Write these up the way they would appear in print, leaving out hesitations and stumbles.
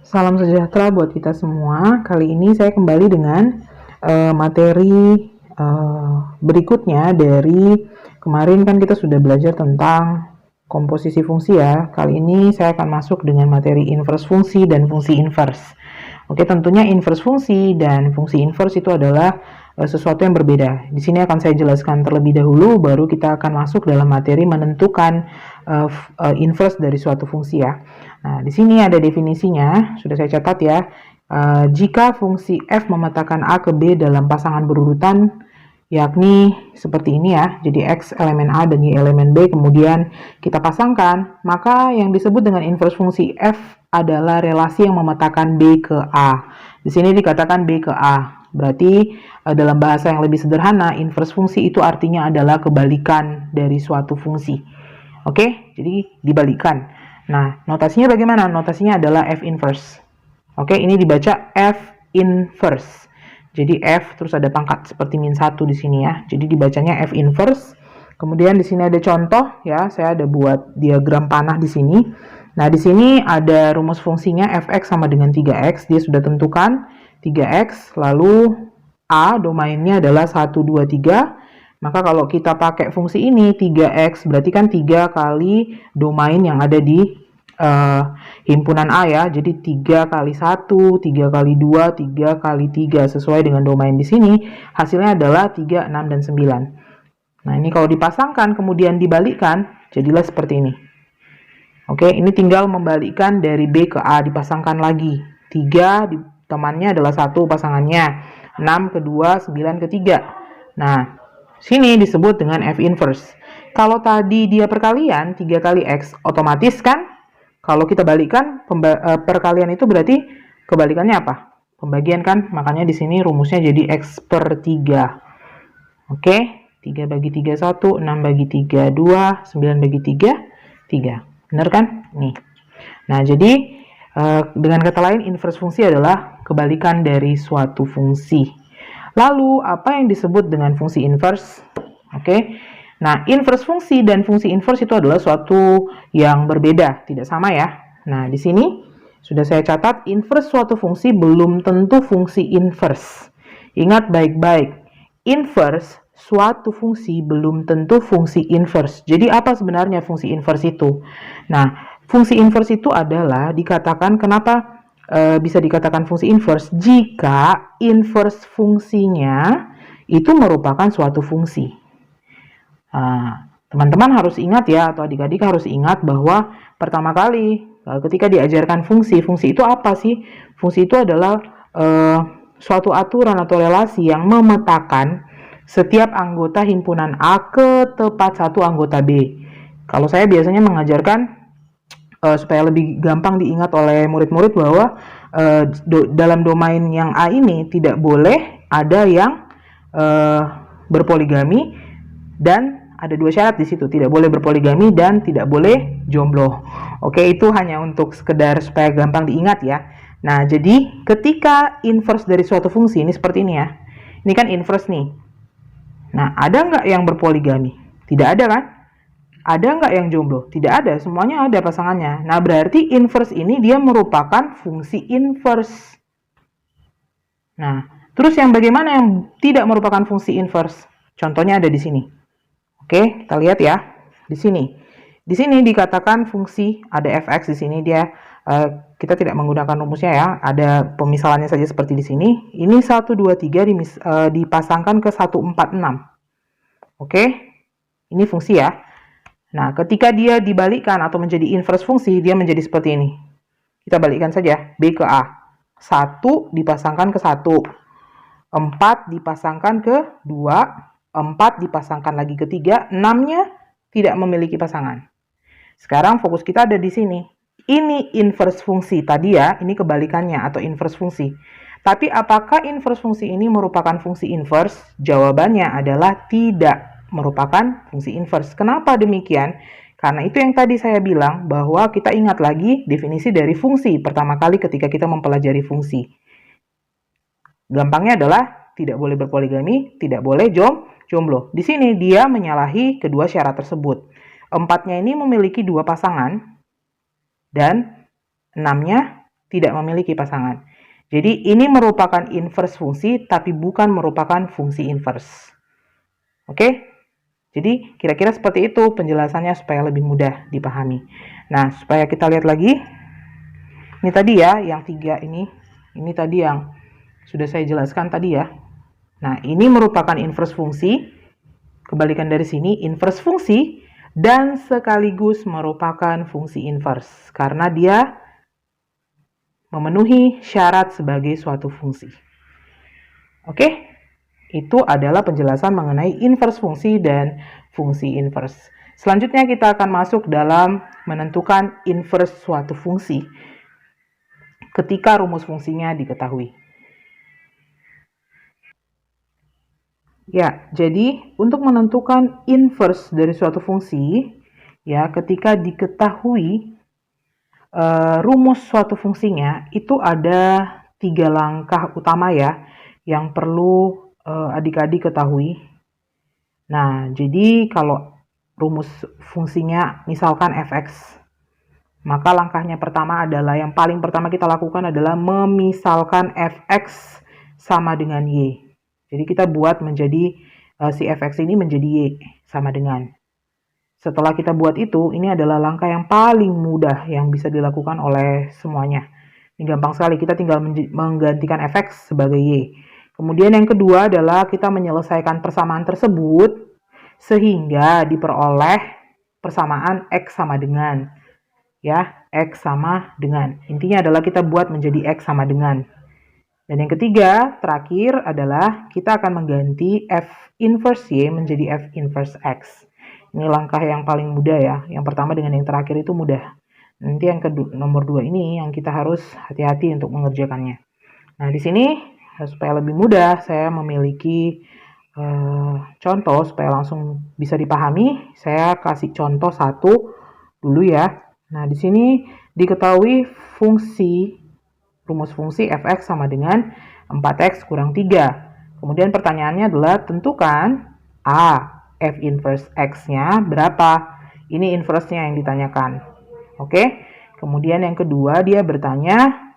Salam sejahtera buat kita semua. Kali ini saya kembali dengan materi berikutnya dari kemarin kan kita sudah belajar tentang komposisi fungsi ya. Kali ini saya akan masuk dengan materi inverse fungsi dan fungsi inverse. Oke, tentunya inverse fungsi dan fungsi inverse itu adalah sesuatu yang berbeda. Di sini akan saya jelaskan terlebih dahulu, baru kita akan masuk dalam materi menentukan inverse dari suatu fungsi ya. Nah, di sini ada definisinya, sudah saya catat ya. Jika fungsi f memetakan a ke b dalam pasangan berurutan, yakni seperti ini ya, jadi x elemen a dan y elemen b, kemudian kita pasangkan, maka yang disebut dengan inverse fungsi f adalah relasi yang memetakan b ke a. Di sini dikatakan b ke a, berarti dalam bahasa yang lebih sederhana, inverse fungsi itu artinya adalah kebalikan dari suatu fungsi. Oke, jadi dibalikan. Nah, notasinya bagaimana? Notasinya adalah F inverse. Oke, ini dibaca F inverse. Jadi F terus ada pangkat seperti min 1 di sini ya. Jadi dibacanya F inverse. Kemudian di sini ada contoh ya, saya ada buat diagram panah di sini. Nah, di sini ada rumus fungsinya Fx sama dengan 3x. Dia sudah tentukan 3x, lalu A domainnya adalah 1, 2, 3. Maka kalau kita pakai fungsi ini 3x berarti kan 3 kali domain yang ada di himpunan A ya. Jadi 3 kali 1, 3 kali 2, 3 kali 3 sesuai dengan domain di sini. Hasilnya adalah 3, 6, dan 9. Nah, ini kalau dipasangkan kemudian dibalikkan, jadilah seperti ini. Oke, ini tinggal membalikkan dari B ke A, dipasangkan lagi. 3 temannya adalah 1 pasangannya, 6 ke 2, 9 ke 3. Nah, sini disebut dengan F inverse. Kalau tadi dia perkalian 3 kali X, otomatis kan kalau kita balikan perkalian itu berarti kebalikannya apa? Pembagian kan? Makanya di sini rumusnya jadi X per 3. Oke, 3 bagi 3 1, 6 bagi 3 2, 9 bagi 3 3. Benar kan? Nih. Nah, jadi dengan kata lain inverse fungsi adalah kebalikan dari suatu fungsi. Lalu, apa yang disebut dengan fungsi inverse? Oke. Nah, inverse fungsi dan fungsi inverse itu adalah suatu yang berbeda, tidak sama ya. Nah, di sini sudah saya catat, inverse suatu fungsi belum tentu fungsi inverse. Ingat baik-baik, inverse suatu fungsi belum tentu fungsi inverse. Jadi, apa sebenarnya fungsi inverse itu? Nah, fungsi inverse itu adalah dikatakan kenapa bisa dikatakan fungsi inverse jika inverse fungsinya itu merupakan suatu fungsi. Teman-teman harus ingat ya, atau adik-adik harus ingat bahwa pertama kali ketika diajarkan fungsi itu apa sih? Fungsi itu adalah suatu aturan atau relasi yang memetakan setiap anggota himpunan A ke tepat satu anggota B. Kalau saya biasanya mengajarkan supaya lebih gampang diingat oleh murid-murid bahwa dalam domain yang A ini tidak boleh ada yang berpoligami, dan ada 2 syarat di situ, tidak boleh berpoligami dan tidak boleh jomblo. Oke, itu hanya untuk sekedar supaya gampang diingat ya. Nah, jadi ketika inverse dari suatu fungsi ini seperti ini ya. Ini kan inverse nih. Nah, ada nggak yang berpoligami? Tidak ada kan? Ada nggak yang jomblo? Tidak ada, semuanya ada pasangannya. Nah, berarti inverse ini dia merupakan fungsi inverse. Nah, terus yang bagaimana yang tidak merupakan fungsi inverse? Contohnya ada di sini. Oke, kita lihat ya. Di sini. Di sini dikatakan fungsi, ada fx di sini dia, kita tidak menggunakan rumusnya ya. Ada pemisalannya saja seperti di sini. Ini 1, 2, 3 dipasangkan ke 1, 4, 6. Oke, ini fungsi ya. Nah, ketika dia dibalikkan atau menjadi inverse fungsi, dia menjadi seperti ini. Kita balikkan saja, B ke A. 1 dipasangkan ke 1. 4 dipasangkan ke 2. 4 dipasangkan lagi ke 3. 6-nya tidak memiliki pasangan. Sekarang fokus kita ada di sini. Ini inverse fungsi. Tadi ya, ini kebalikannya atau inverse fungsi. Tapi apakah inverse fungsi ini merupakan fungsi inverse? Jawabannya adalah tidak merupakan fungsi inverse. Kenapa demikian? Karena itu yang tadi saya bilang bahwa kita ingat lagi definisi dari fungsi pertama kali ketika kita mempelajari fungsi. Gampangnya adalah tidak boleh berpoligami, tidak boleh jomblo. Di sini dia menyalahi kedua syarat tersebut. 4-nya ini memiliki 2 pasangan dan 6-nya tidak memiliki pasangan. Jadi ini merupakan inverse fungsi, tapi bukan merupakan fungsi inverse. Oke? Jadi kira-kira seperti itu penjelasannya supaya lebih mudah dipahami. Nah, supaya kita lihat lagi. Ini tadi ya, yang 3 ini. Ini tadi yang sudah saya jelaskan tadi ya. Nah, ini merupakan inverse fungsi. Kebalikan dari sini, inverse fungsi dan sekaligus merupakan fungsi inverse. Karena dia memenuhi syarat sebagai suatu fungsi. Oke? Itu adalah penjelasan mengenai inverse fungsi dan fungsi inverse. Selanjutnya kita akan masuk dalam menentukan inverse suatu fungsi ketika rumus fungsinya diketahui. Ya, jadi untuk menentukan inverse dari suatu fungsi, ya ketika diketahui rumus suatu fungsinya, itu ada 3 langkah utama ya yang perlu adik-adik ketahui. Nah, jadi kalau rumus fungsinya misalkan fx, maka langkahnya pertama adalah, yang paling pertama kita lakukan adalah memisalkan fx sama dengan y. Jadi kita buat menjadi si fx ini menjadi y sama dengan. Setelah kita buat itu, ini adalah langkah yang paling mudah yang bisa dilakukan oleh semuanya. Ini gampang sekali, kita tinggal menggantikan fx sebagai y. Kemudian yang kedua adalah kita menyelesaikan persamaan tersebut sehingga diperoleh persamaan x sama dengan. Ya, x sama dengan. Intinya adalah kita buat menjadi x sama dengan. Dan yang ketiga, terakhir adalah kita akan mengganti f inverse y menjadi f inverse x. Ini langkah yang paling mudah ya. Yang pertama dengan yang terakhir itu mudah. Nanti yang nomor 2 ini yang kita harus hati-hati untuk mengerjakannya. Nah, di sini supaya lebih mudah, saya memiliki contoh supaya langsung bisa dipahami. Saya kasih contoh satu dulu ya. Nah, di sini diketahui rumus fungsi fx sama dengan 4x kurang 3. Kemudian pertanyaannya adalah tentukan a, f inverse x-nya berapa. Ini inverse-nya yang ditanyakan. Oke. Kemudian yang kedua dia bertanya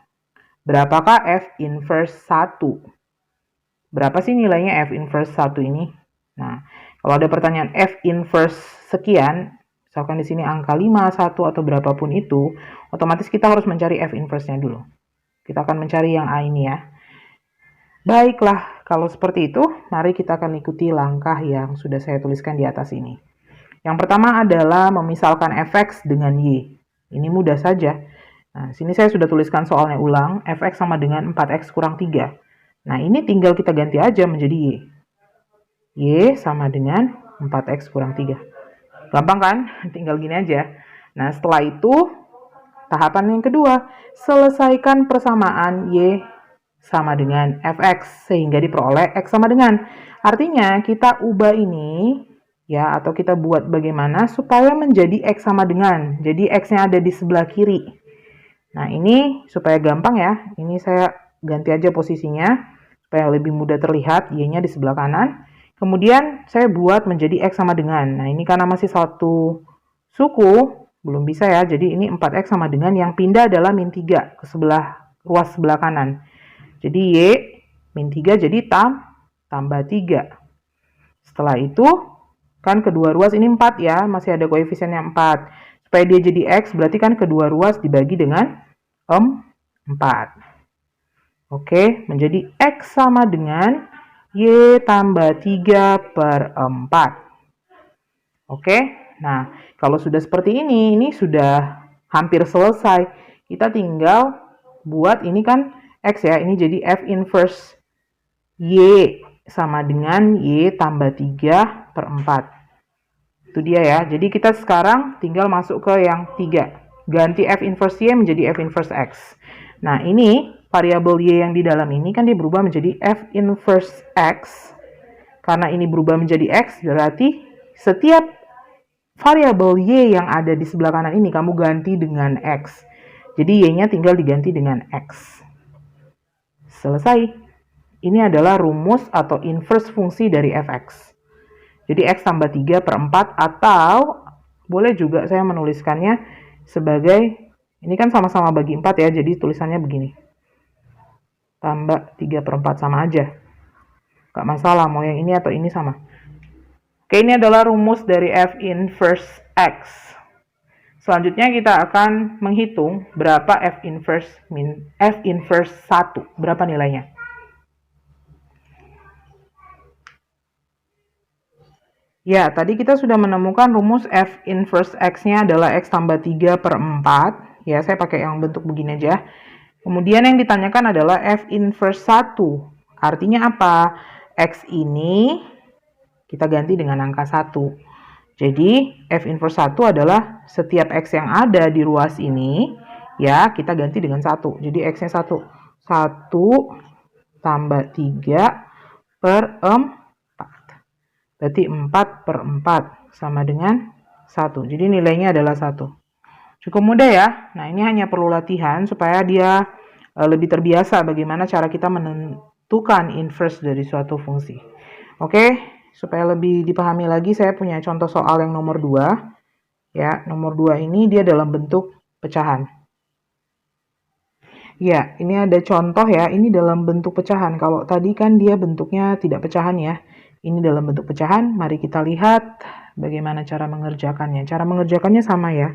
berapakah f inverse 1? Berapa sih nilainya f inverse 1 ini? Nah, kalau ada pertanyaan f inverse sekian, misalkan di sini angka 5, 1 atau berapapun itu, otomatis kita harus mencari f inverse-nya dulu. Kita akan mencari yang A ini ya. Baiklah, kalau seperti itu, mari kita akan ikuti langkah yang sudah saya tuliskan di atas ini. Yang pertama adalah memisalkan fx dengan y. Ini mudah saja. Nah, sini saya sudah tuliskan soalnya ulang, fx sama dengan 4x kurang 3. Nah, ini tinggal kita ganti aja menjadi y. Y sama dengan 4x kurang 3. Gampang kan? Tinggal gini aja. Nah, setelah itu, tahapan yang kedua, selesaikan persamaan y sama dengan fx sehingga diperoleh x sama dengan. Artinya, kita ubah ini ya, atau kita buat bagaimana supaya menjadi x sama dengan. Jadi, x-nya ada di sebelah kiri. Nah, ini supaya gampang ya. Ini saya ganti aja posisinya supaya lebih mudah terlihat, y-nya di sebelah kanan. Kemudian saya buat menjadi x sama dengan. Nah, ini karena masih satu suku, belum bisa ya. Jadi ini 4x sama dengan, yang pindah adalah min 3 ke ruas sebelah kanan. Jadi y min 3 jadi tambah 3. Setelah itu, kan kedua ruas ini 4 ya, masih ada koefisiennya 4. Supaya dia jadi x, berarti kan kedua ruas dibagi dengan 4. Oke, menjadi x sama dengan y tambah 3 per 4. Oke, nah kalau sudah seperti ini sudah hampir selesai. Kita tinggal buat ini kan x ya, ini jadi f inverse y sama dengan y tambah 3 per 4. Itu dia ya, jadi kita sekarang tinggal masuk ke yang 3. Ganti f inverse y menjadi f inverse x. Nah, ini variabel y yang di dalam ini kan dia berubah menjadi f inverse x. Karena ini berubah menjadi x, berarti setiap variabel y yang ada di sebelah kanan ini kamu ganti dengan x. Jadi y-nya tinggal diganti dengan x. Selesai. Ini adalah rumus atau inverse fungsi dari fx. Jadi x tambah 3 per 4, atau boleh juga saya menuliskannya sebagai Ini kan sama-sama bagi 4 ya, jadi tulisannya begini. Tambah 3/4 sama aja. Gak masalah, mau yang ini atau ini sama. Oke, ini adalah rumus dari F inverse X. Selanjutnya kita akan menghitung berapa F inverse 1. Berapa nilainya? Ya, tadi kita sudah menemukan rumus F inverse X-nya adalah X tambah 3/4. Ya, saya pakai yang bentuk begini aja. Kemudian yang ditanyakan adalah F inverse 1. Artinya apa? X ini kita ganti dengan angka 1. Jadi, F inverse 1 adalah setiap X yang ada di ruas ini, ya, kita ganti dengan 1. Jadi, X-nya 1. 1 tambah 3/4. Berarti 4/4 sama dengan 1. Jadi, nilainya adalah 1. Cukup mudah ya. Nah, ini hanya perlu latihan supaya dia lebih terbiasa bagaimana cara kita menentukan inverse dari suatu fungsi. Oke, supaya lebih dipahami lagi, saya punya contoh soal yang nomor 2. Ya, nomor 2 ini dia dalam bentuk pecahan. Ya, ini ada contoh ya, ini dalam bentuk pecahan. Kalau tadi kan dia bentuknya tidak pecahan ya. Ini dalam bentuk pecahan, mari kita lihat bagaimana cara mengerjakannya. Cara mengerjakannya sama ya.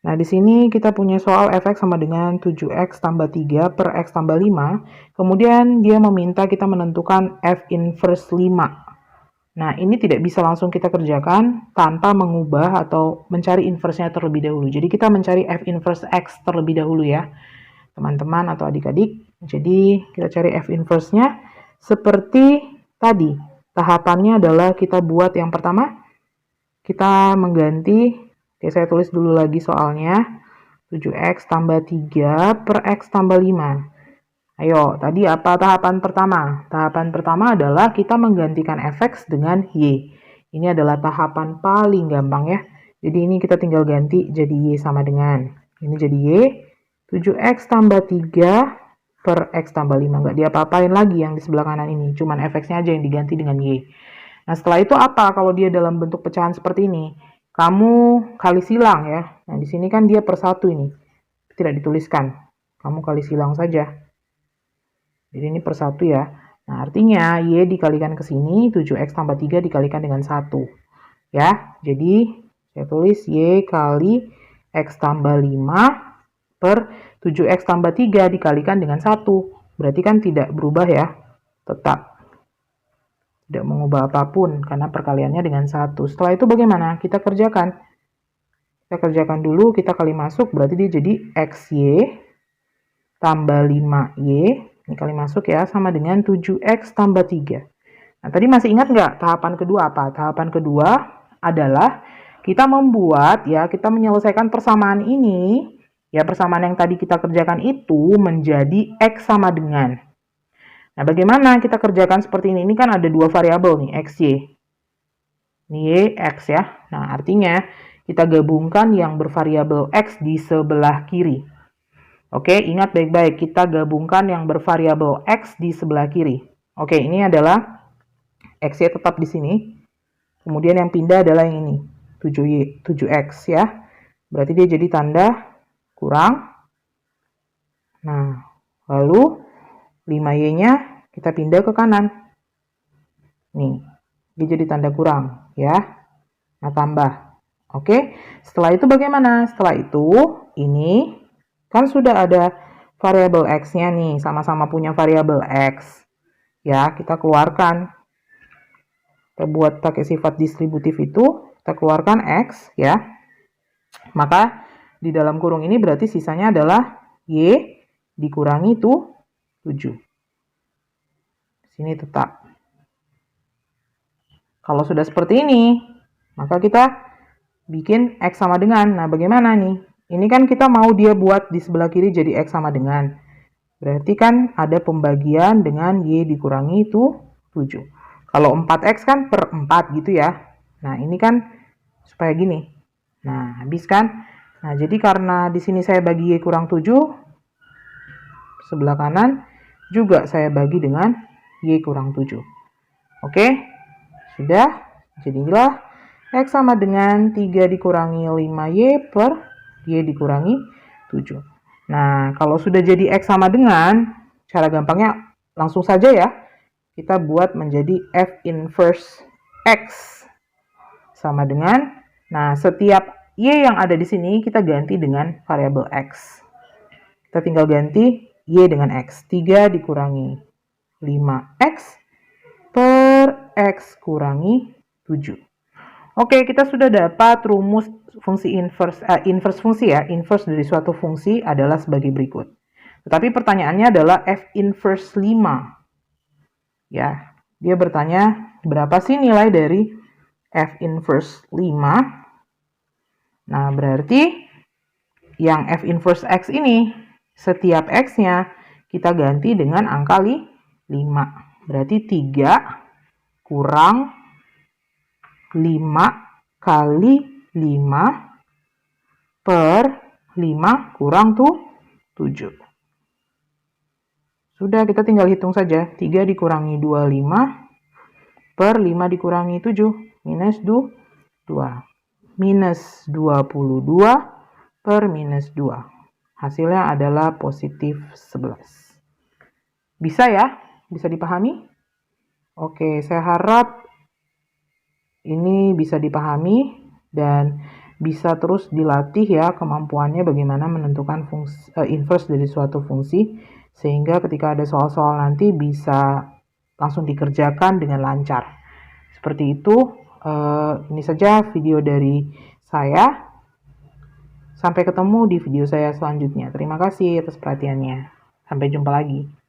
Nah, di sini kita punya soal f(x) sama dengan 7x tambah 3 per x tambah 5. Kemudian dia meminta kita menentukan f inverse 5. Nah, ini tidak bisa langsung kita kerjakan tanpa mengubah atau mencari inverse-nya terlebih dahulu. Jadi, kita mencari f inverse x terlebih dahulu ya, teman-teman atau adik-adik. Jadi, kita cari f inverse-nya seperti tadi. Tahapannya adalah kita buat yang pertama, kita mengganti. Oke, saya tulis dulu lagi soalnya. 7x tambah 3 per x tambah 5. Ayo, tadi apa tahapan pertama? Tahapan pertama adalah kita menggantikan fx dengan y. Ini adalah tahapan paling gampang ya. Jadi ini kita tinggal ganti jadi y sama dengan. Ini jadi y. 7x tambah 3 per x tambah 5. Nggak diapa-apain lagi yang di sebelah kanan ini. Cuman fx-nya aja yang diganti dengan y. Nah, setelah itu apa kalau dia dalam bentuk pecahan seperti ini? Kamu kali silang ya. Nah, di sini kan dia per 1 ini. Tidak dituliskan. Kamu kali silang saja. Jadi ini per 1 ya. Nah, artinya Y dikalikan ke sini, 7x tambah 3 dikalikan dengan 1. Ya, jadi saya tulis Y kali X tambah 5 per 7x tambah 3 dikalikan dengan 1. Berarti kan tidak berubah ya. Tetap. Tidak mengubah apapun karena perkaliannya dengan 1. Setelah itu bagaimana? Kita kerjakan. Kita kerjakan dulu, kita kali masuk, berarti dia jadi XY tambah 5Y. Ini kali masuk ya, sama dengan 7x tambah 3. Nah, tadi masih ingat nggak tahapan kedua apa? Tahapan kedua adalah kita membuat, ya, kita menyelesaikan persamaan ini. Ya, persamaan yang tadi kita kerjakan itu menjadi X sama dengan. Nah, bagaimana kita kerjakan seperti ini? Ini kan ada dua variabel nih, X, Y. Ini Y, X ya. Nah, artinya kita gabungkan yang bervariabel X di sebelah kiri. Oke, ingat baik-baik. Kita gabungkan yang bervariabel X di sebelah kiri. Oke, ini adalah X-Y tetap di sini. Kemudian yang pindah adalah yang ini, 7X ya. Berarti dia jadi tanda kurang. Nah, lalu 5Y-nya kita pindah ke kanan. Nih, dia jadi tanda kurang ya. Nah, tambah. Oke, setelah itu bagaimana? Setelah itu, ini kan sudah ada variabel X-nya nih, sama-sama punya variabel X. Ya, kita keluarkan. Kita buat pakai sifat distributif itu, kita keluarkan X ya. Maka di dalam kurung ini berarti sisanya adalah Y dikurangi itu 7. Sini tetap. Kalau sudah seperti ini, maka kita bikin X sama dengan. Nah, bagaimana nih? Ini kan kita mau dia buat di sebelah kiri jadi X sama dengan. Berarti kan ada pembagian dengan Y dikurangi itu 7. Kalau 4X kan per 4 gitu ya. Nah, ini kan supaya gini. Nah, habis kan? Nah, jadi karena di sini saya bagi Y kurang 7, sebelah kanan juga saya bagi dengan Y kurang 7. Oke, sudah. Jadilah X sama dengan 3 dikurangi 5Y per Y dikurangi 7. Nah, kalau sudah jadi X sama dengan, cara gampangnya langsung saja ya, kita buat menjadi F inverse X sama dengan, nah setiap Y yang ada di sini kita ganti dengan variabel X. Kita tinggal ganti Y dengan X. 3 dikurangi 5X per X kurangi 7. Oke, kita sudah dapat rumus fungsi inverse fungsi ya. Inverse dari suatu fungsi adalah sebagai berikut. Tetapi pertanyaannya adalah F inverse 5. Ya, dia bertanya berapa sih nilai dari F inverse 5? Nah, berarti yang F inverse X ini, setiap X-nya kita ganti dengan angka 5. Berarti 3 kurang 5 kali 5 per 5 kurang 7. Sudah, kita tinggal hitung saja. 3 dikurangi 25 per 5 dikurangi 7. Minus 2. Minus 22 per minus 2. Hasilnya adalah positif 11. Bisa ya? Bisa dipahami? Oke, saya harap ini bisa dipahami dan bisa terus dilatih ya kemampuannya bagaimana menentukan fungsi, inverse dari suatu fungsi, sehingga ketika ada soal-soal nanti bisa langsung dikerjakan dengan lancar. Seperti itu, ini saja video dari saya. Sampai ketemu di video saya selanjutnya. Terima kasih atas perhatiannya. Sampai jumpa lagi.